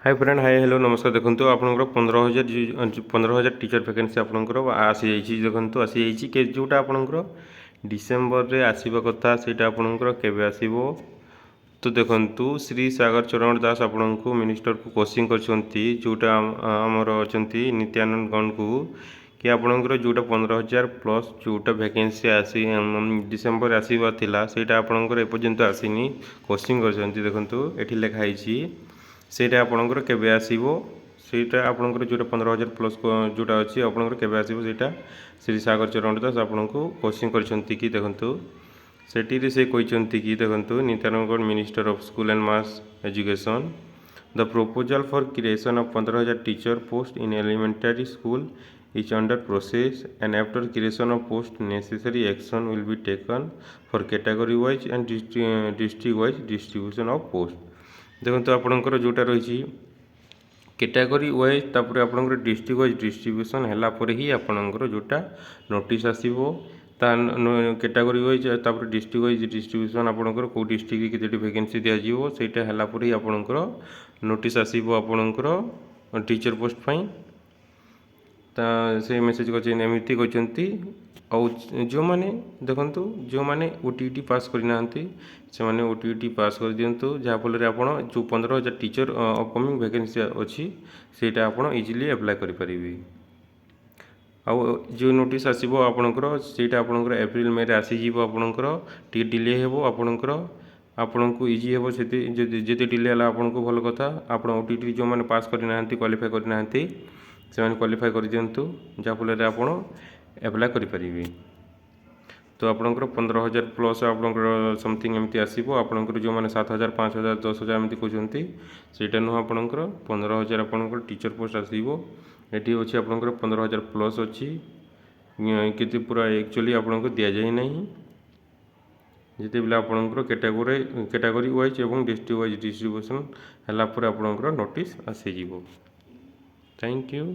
Hi friend, hi hello नमस्कार। देखो आपंकर 15,000 टीचर वैकेंसी आपंकर आसी देखो आसी के जोटा आपंकर डिसेम्बर रे आसवा कथा से आपंकर केवे आसो। तो देखु श्री सागर चरण दास आपण को मिनिस्टर को कोचिंग करटा आमर अच्छा नित्यानंद गण को कि आपंकर जोटा 15,000 प्लस जोटा वैकेंसी आसी डिसेम्बर आसवा था आपंकर एपर्यंत आसनी कोचिंग कर देखो ये लिखाई सेटा आपंकर केवे आसीबो सेटा आपंकर जोटा 15,000 प्लस जोटा अच्छी आपंकर केवे आसीबो सेटा श्री सागर चरण दास आपण को कोचिंग करछंती कि देखंतु सेठी से कहते कि देखंतु Nityanand minister of school and mass education the proposal for creation of 15,000 teacher post in elementary school is under process and after creation of post necessary action will be taken for category wise and district wise distribution of post। देखो आपंकर जोटा रही category wise तापर आपंकर district wise distribution है ही आपंकर जोटा notice आसो कैटेगरी वाइज तापर डिस्ट्रिक्ट वाइज डिस्ट्रीब्यूशन आपंकर कौ डिस्ट्रिक्ट के वैकेंसी दिज्व सेटा है आपंकर नोटिस आसो आपंकर टीचर पोस्ट पाई से मेसेज करमती कहते जो मैंने देखो जो मैंने ओटीटी पास करना से मैंने ओटीटी पास कर दिंतु जहाँफल आप जो 15,000 टीचर अपकमिंग वैकेंसी अच्छी सेटा आप इजिली अप्लाई करें। आउ जो नोटिस आसो आपणकर सेटा आपणकर एप्रिल मे आसीज आपणकर टी डिले हो आपणकर आपण को इजी हे जिते डिले है आपन को भल कथा आप ओटीटी जो मैंने पास करना क्वालिफाई करना से क्वालिफाई कर दिंतु जहाँफल आप एप्लाई करें। तो आपंकर 15,000 प्लस आपंकर समथिंग एमती आसो आपंकर जो मैंने 7,000 5,000 10,000 एमती कहते सेटा नुह आपंकर 15,000 आपंकर टीचर पोस्ट आसो ये अच्छी आपंकर 15,000 प्लस अच्छी कि पूरा एक्चुअली आपको दि जाए ना जिते बेले आपंकर कैटेगरी वाइज और डिस्ट्रिक्ट वाइज डिस्ट्रीब्यूशन है आपंकर नोटिस आसीज। Thank you.